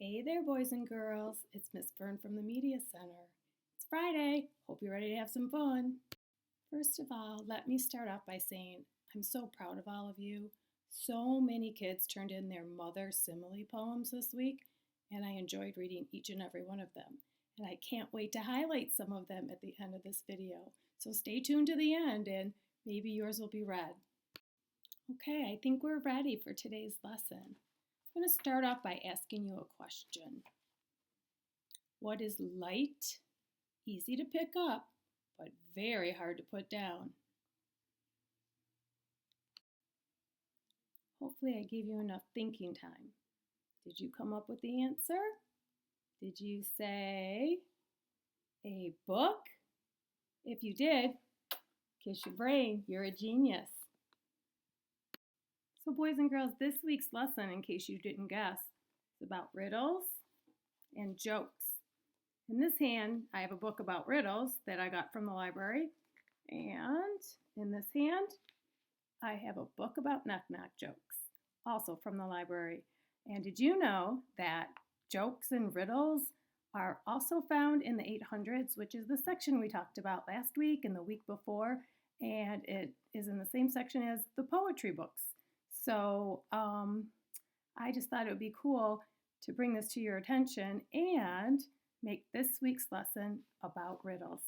Hey there, boys and girls. It's Miss Byrne from the Media Center. It's Friday. Hope you're ready to have some fun. First of all, let me start off by saying I'm so proud of all of you. So many kids turned in their mother simile poems this week, and I enjoyed reading each and every one of them. And I can't wait to highlight some of them at the end of this video. So stay tuned to the end, and maybe yours will be read. Okay, I think we're ready for today's lesson. I'm going to start off by asking you a question. What is light, easy to pick up, but very hard to put down? Hopefully I gave you enough thinking time. Did you come up with the answer? Did you say a book? If you did, kiss your brain, you're a genius. So boys and girls, this week's lesson, in case you didn't guess, is about riddles and jokes. In this hand, I have a book about riddles that I got from the library. And in this hand, I have a book about knock-knock jokes, also from the library. And did you know that jokes and riddles are also found in the 800s, which is the section we talked about last week and the week before, and it is in the same section as the poetry books. So I just thought it would be cool to bring this to your attention and make this week's lesson about riddles.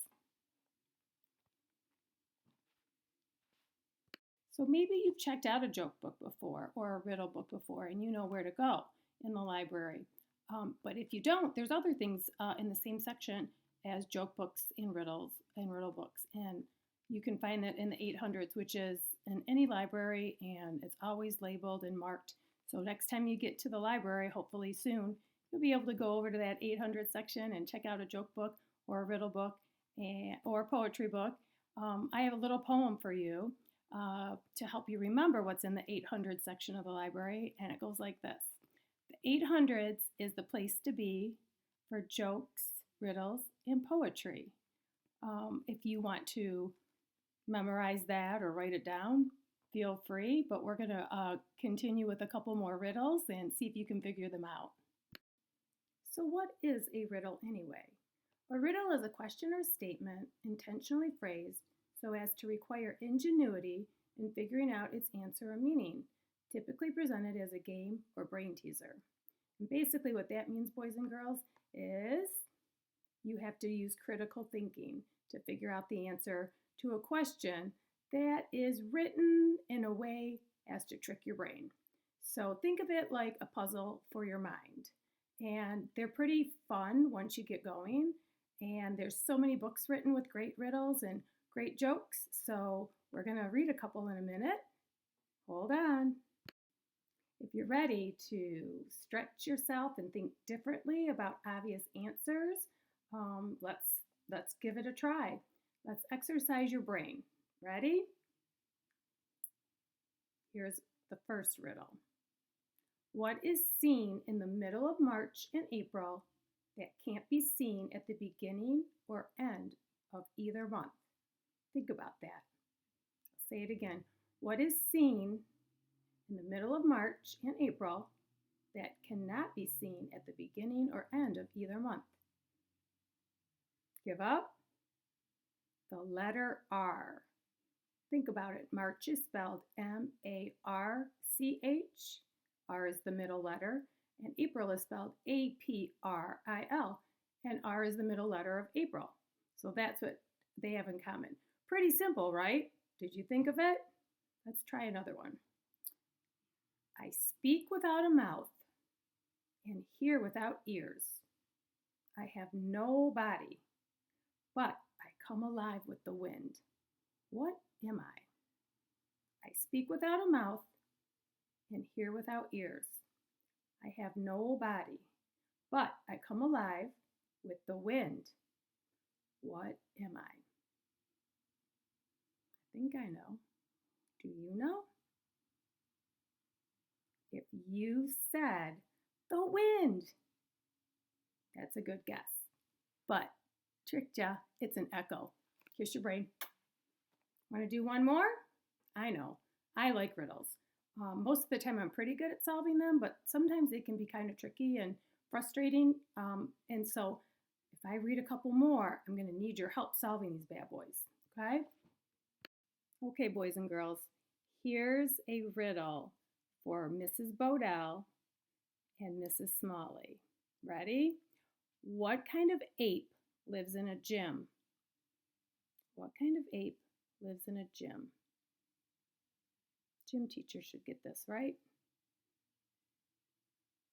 So maybe you've checked out a joke book before or a riddle book before and you know where to go in the library. But if you don't, there's other things in the same section as joke books and riddle books. And you can find that in the 800s, which is in any library, and it's always labeled and marked. So next time you get to the library, hopefully soon, you'll be able to go over to that 800 section and check out a joke book or a riddle book or a poetry book. I have a little poem for you to help you remember what's in the 800 section of the library, and it goes like this. The 800s is the place to be for jokes, riddles, and poetry. If you want to memorize that or write it down, feel free, but we're going to continue with a couple more riddles and see if you can figure them out. So what is a riddle anyway? A riddle is a question or statement intentionally phrased so as to require ingenuity in figuring out its answer or meaning, typically presented as a game or brain teaser. And basically what that means, boys and girls, is you have to use critical thinking to figure out the answer to a question that is written in a way as to trick your brain. So think of it like a puzzle for your mind. And they're pretty fun once you get going. And there's so many books written with great riddles and great jokes. So we're going to read a couple in a minute. Hold on. If you're ready to stretch yourself and think differently about obvious answers, let's give it a try. Let's exercise your brain. Ready? Here's the first riddle. What is seen in the middle of March and April that can't be seen at the beginning or end of either month? Think about that. I'll say it again. What is seen in the middle of March and April that cannot be seen at the beginning or end of either month? Give up? The letter R. Think about it. March is spelled M-A-R-C-H. R is the middle letter. And April is spelled A-P-R-I-L. And R is the middle letter of April. So that's what they have in common. Pretty simple, right? Did you think of it? Let's try another one. I speak without a mouth and hear without ears. I have no body, but I come alive with the wind. What am I? I speak without a mouth and hear without ears. I have no body, but I come alive with the wind. What am I? I think I know. Do you know? If you said the wind, that's a good guess. But tricked ya, it's an echo. Kiss your brain. Want to do one more? I know, I like riddles. Most of the time I'm pretty good at solving them, but sometimes they can be kind of tricky and frustrating. And so if I read a couple more, I'm going to need your help solving these bad boys. Okay? Okay, boys and girls, here's a riddle for Mrs. Bodell and Mrs. Smalley. Ready? What kind of ape lives in a gym? What kind of ape lives in a gym? Gym teacher should get this, right?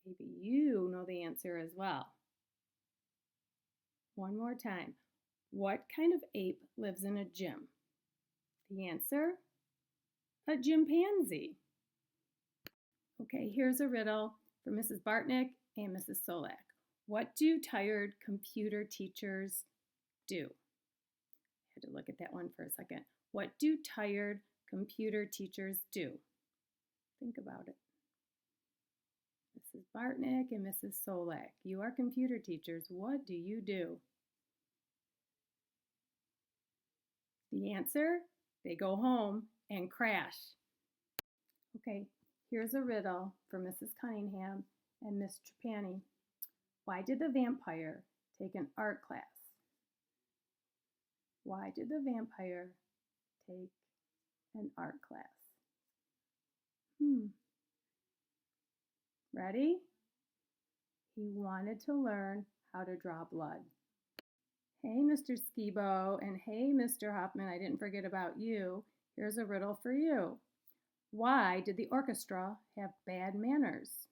Maybe you know the answer as well. One more time. What kind of ape lives in a gym? The answer? A chimpanzee. Okay, here's a riddle for Mrs. Bartnick and Mrs. Solak. What do tired computer teachers do? I had to look at that one for a second. What do tired computer teachers do? Think about it. Mrs. Bartnick and Mrs. Solak, you are computer teachers. What do you do? The answer? They go home and crash. Okay, here's a riddle for Mrs. Cunningham and Miss Trapani. Why did the vampire take an art class? Why did the vampire take an art class? Ready? He wanted to learn how to draw blood. Hey, Mr. Skibo, and hey, Mr. Hoffman, I didn't forget about you. Here's a riddle for you. Why did the orchestra have bad manners?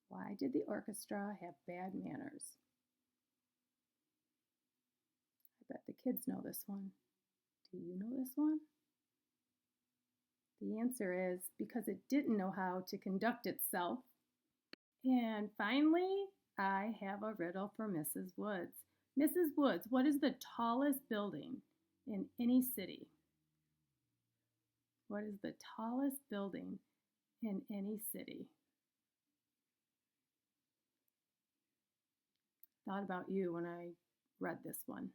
Why did the orchestra have bad manners? I bet the kids know this one. Do you know this one? The answer is because it didn't know how to conduct itself. And finally, I have a riddle for Mrs. Woods. Mrs. Woods, what is the tallest building in any city? What is the tallest building in any city? Thought about you when I read this one.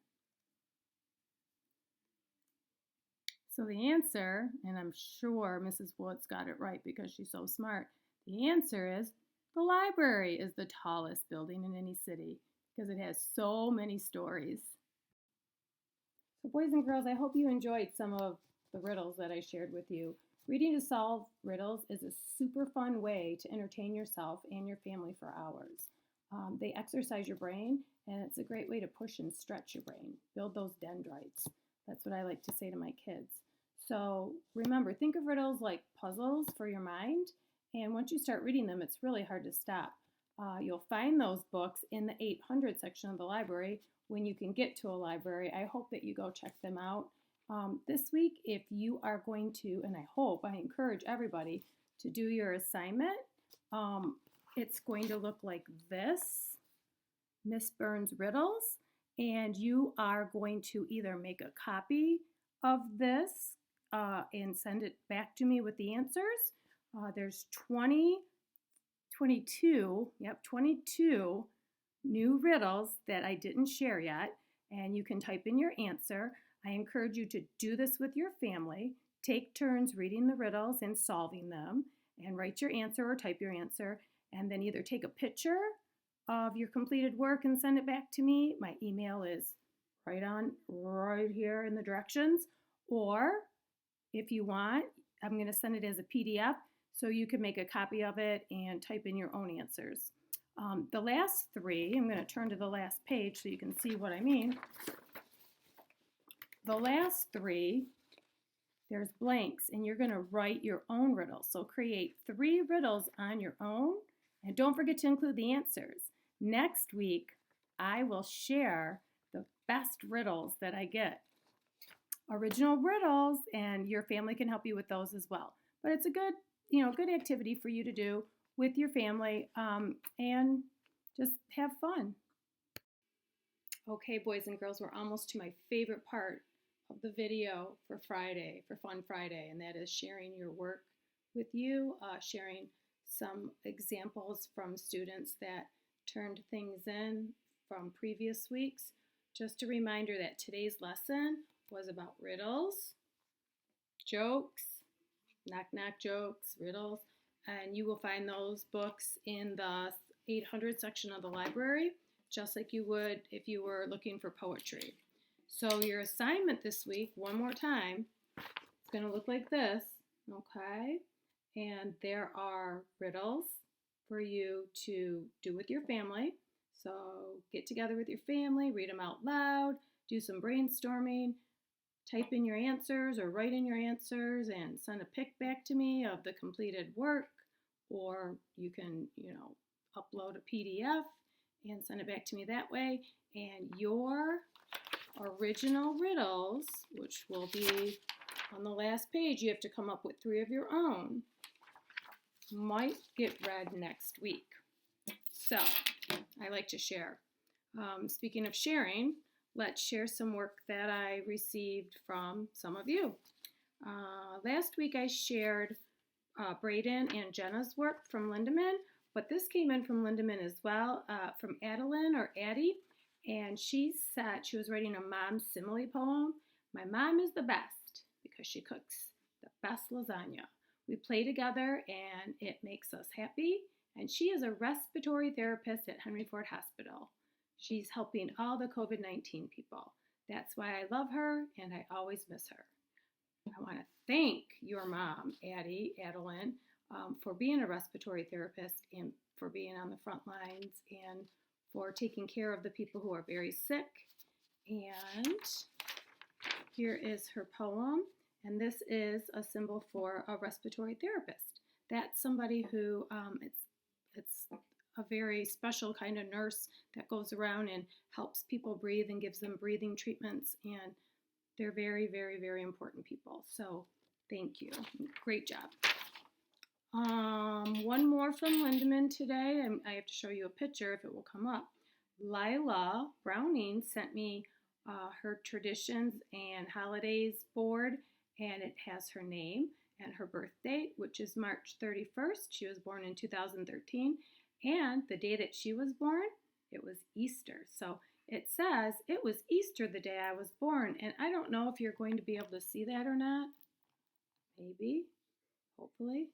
So the answer, and I'm sure Mrs. Woods got it right because she's so smart, the answer is the library is the tallest building in any city because it has so many stories. So boys and girls, I hope you enjoyed some of the riddles that I shared with you. Reading to solve riddles is a super fun way to entertain yourself and your family for hours. They exercise your brain, and it's a great way to push and stretch your brain, build those dendrites. That's what I like to say to my kids. So remember, think of riddles like puzzles for your mind, and once you start reading them, it's really hard to stop. You'll find those books in the 800 section of the library when you can get to a library. I hope that you go check them out. This week, if you are going to, and I encourage everybody to do your assignment, it's going to look like this, Miss Byrne's Riddles, and you are going to either make a copy of this and send it back to me with the answers. There's 22 new riddles that I didn't share yet, and you can type in your answer. I encourage you to do this with your family. Take turns reading the riddles and solving them, and write your answer or type your answer, and then either take a picture of your completed work and send it back to me. My email is right here in the directions, or if you want, I'm going to send it as a PDF so you can make a copy of it and type in your own answers. The last three, I'm going to turn to the last page so you can see what I mean. The last three, there's blanks, and you're going to write your own riddles. So create 3 riddles on your own, and don't forget to include the answers. Next week, I will share the best riddles that I get. Original riddles, and your family can help you with those as well. But it's a good, good activity for you to do with your family and just have fun. Okay, boys and girls, we're almost to my favorite part of the video for Friday, for Fun Friday, and that is sharing your work with you, sharing some examples from students that turned things in from previous weeks. Just a reminder that today's lesson was about riddles, jokes, knock-knock jokes, riddles, and you will find those books in the 800 section of the library, just like you would if you were looking for poetry. So your assignment this week, one more time, it's going to look like this, okay? And there are riddles for you to do with your family. So get together with your family, read them out loud, do some brainstorming, type in your answers or write in your answers and send a pic back to me of the completed work, or you can, upload a PDF and send it back to me that way. And your original riddles, which will be on the last page, you have to come up with 3 of your own, might get read next week. So I like to share. Speaking of sharing, let's share some work that I received from some of you. Last week I shared Braden and Jenna's work from Lindemann, but this came in from Lindemann as well, from Adeline or Addie, and she said she was writing a mom simile poem. My mom is the best because she cooks the best lasagna. We play together and it makes us happy, and she is a respiratory therapist at Henry Ford Hospital. She's helping all the COVID-19 people. That's why I love her and I always miss her. I want to thank your mom, Adeline, for being a respiratory therapist and for being on the front lines and for taking care of the people who are very sick. And here is her poem, and this is a symbol for a respiratory therapist. That's somebody who, it's a very special kind of nurse that goes around and helps people breathe and gives them breathing treatments, and they're very, very, very important people. So thank you. Great job. One more from Lindemann today. I have to show you a picture if it will come up. Lila Browning sent me her traditions and holidays board, and it has her name and her birth date, which is March 31st. She was born in 2013. And the day that she was born, it was Easter. So it says it was Easter the day I was born. And I don't know if you're going to be able to see that or not. Maybe, hopefully.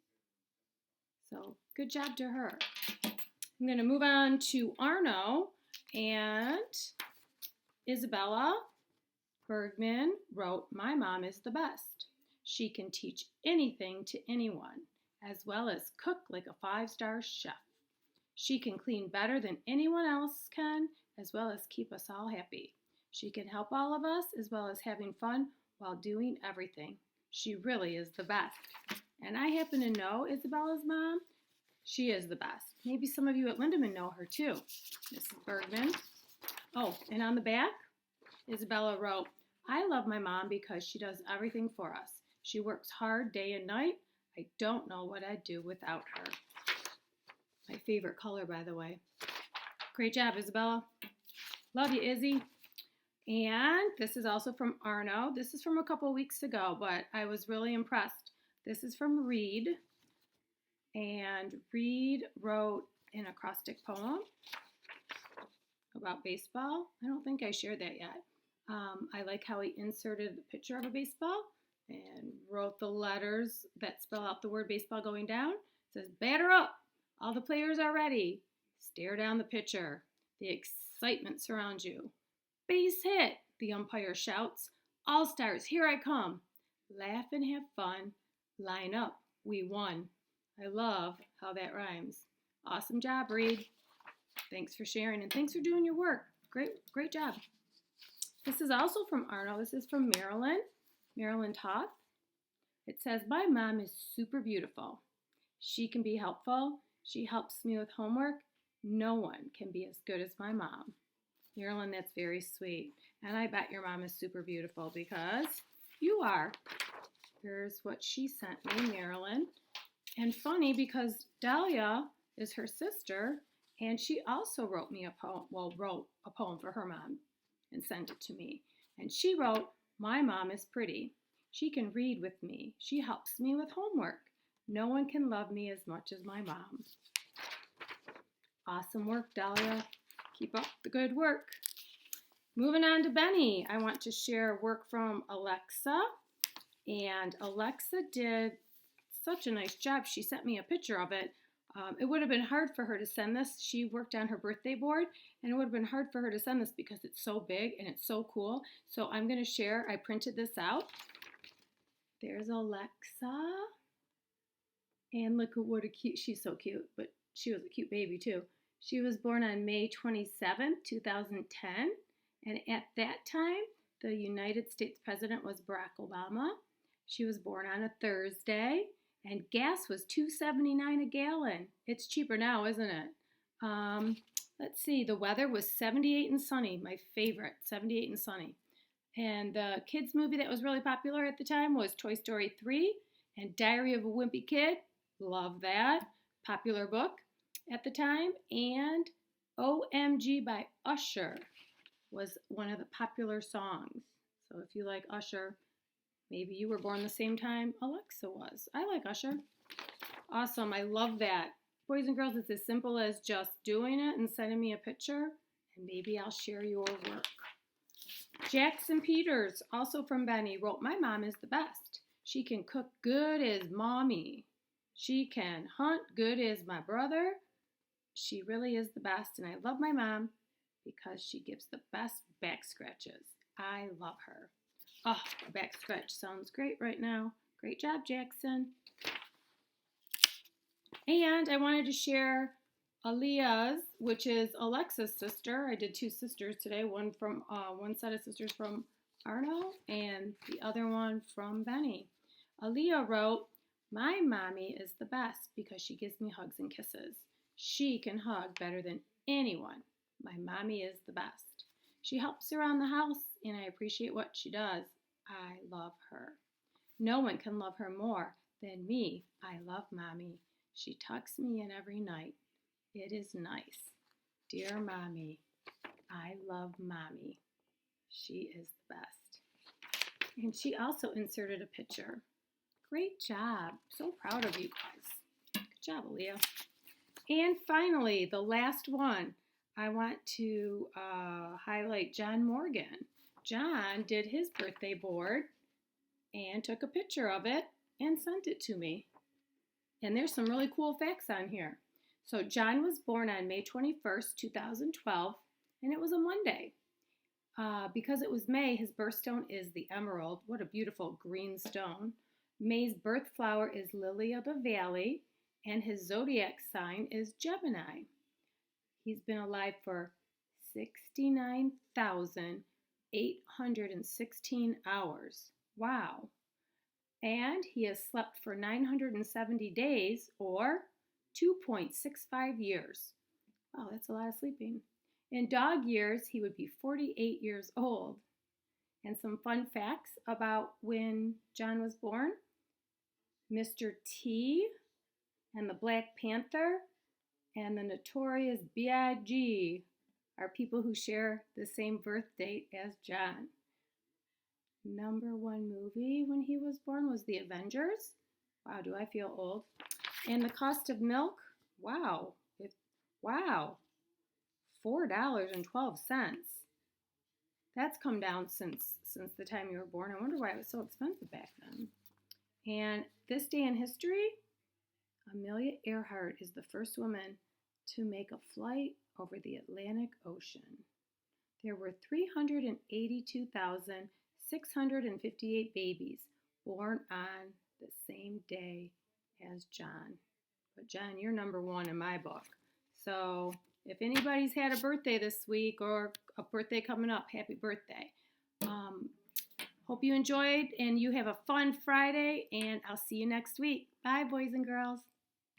So good job to her. I'm going to move on to Arno, and Isabella Bergman wrote, my mom is the best. She can teach anything to anyone, as well as cook like a 5-star chef. She can clean better than anyone else can, as well as keep us all happy. She can help all of us, as well as having fun while doing everything. She really is the best. And I happen to know Isabella's mom. She is the best. Maybe some of you at Lindemann know her too, Mrs. Bergman. Oh, and on the back, Isabella wrote, I love my mom because she does everything for us. She works hard day and night. I don't know what I'd do without her. My favorite color, by the way. Great job, Isabella. Love you, Izzy. And this is also from Arno. This is from a couple weeks ago, but I was really impressed. This is from Reed. And Reed wrote an acrostic poem about baseball. I don't think I shared that yet. I like how he inserted the picture of a baseball and wrote the letters that spell out the word baseball going down. It says, batter up. All the players are ready. Stare down the pitcher. The excitement surrounds you. Base hit, the umpire shouts. All stars, here I come. Laugh and have fun. Line up, we won. I love how that rhymes. Awesome job, Reed. Thanks for sharing and thanks for doing your work. Great job. This is also from Arno. This is from Marilyn Toth. It says, my mom is super beautiful. She can be helpful. She helps me with homework. No one can be as good as my mom. Marilyn, that's very sweet. And I bet your mom is super beautiful because you are. Here's what she sent me, Marilyn. And funny because Dahlia is her sister, and she also wrote me a poem, wrote a poem for her mom and sent it to me. And she wrote, my mom is pretty. She can read with me. She helps me with homework. No one can love me as much as my mom. Awesome work, Dahlia. Keep up the good work. Moving on to Benny. I want to share work from Alexa. And Alexa did such a nice job. She sent me a picture of it. It would have been hard for her to send this. She worked on her birthday board, and it would have been hard for her to send this because it's so big and it's so cool. So I'm going to share. I printed this out. There's Alexa. And look at what a cute, she's so cute, but she was a cute baby too. She was born on May 27th, 2010. And at that time, the United States President was Barack Obama. She was born on a Thursday. And gas was $2.79 a gallon. It's cheaper now, isn't it? Let's see. The weather was 78 and sunny. My favorite, 78 and sunny. And the kids movie that was really popular at the time was Toy Story 3 and Diary of a Wimpy Kid. Love that. Popular book at the time. And OMG by Usher was one of the popular songs. So if you like Usher, maybe you were born the same time Alexa was. I like Usher. Awesome. I love that. Boys and girls, it's as simple as just doing it and sending me a picture, and maybe I'll share your work. Jackson Peters, also from Benny, wrote, "My mom is the best. She can cook good as mommy. She can hunt good as my brother. She really is the best, and I love my mom because she gives the best back scratches. I love her." Oh, a back scratch sounds great right now. Great job, Jackson. And I wanted to share Aaliyah's, which is Alexa's sister. I did two sisters today, one set of sisters from Arno and the other one from Benny. Aaliyah wrote, "My mommy is the best because she gives me hugs and kisses. She can hug better than anyone. My mommy is the best. She helps around the house, and I appreciate what she does. I love her. No one can love her more than me. I love mommy. She tucks me in every night. It is nice. Dear mommy, I love mommy. She is the best." And she also inserted a picture. Great job. So proud of you guys. Good job, Aaliyah. And finally, the last one, I want to highlight John Morgan. John did his birthday board and took a picture of it and sent it to me. And there's some really cool facts on here. So John was born on May 21st, 2012, and it was a Monday. Because it was May, his birthstone is the emerald. What a beautiful green stone. May's birth flower is lily of the valley, and his zodiac sign is Gemini. He's been alive for 69,816 hours. Wow. And he has slept for 970 days, or 2.65 years. Wow, that's a lot of sleeping. In dog years, he would be 48 years old. And some fun facts about when John was born. Mr. T and the Black Panther and the Notorious B.I.G. are people who share the same birth date as John. Number one movie when he was born was The Avengers. Wow, do I feel old? And the cost of milk, wow, $4.12. That's come down since the time you were born. I wonder why it was so expensive back then. And this day in history, Amelia Earhart is the first woman to make a flight over the Atlantic Ocean. There were 382,658 babies born on the same day as John. But John, you're number one in my book. So if anybody's had a birthday this week or a birthday coming up, happy birthday. Hope you enjoyed and you have a fun Friday, and I'll see you next week. Bye, boys and girls.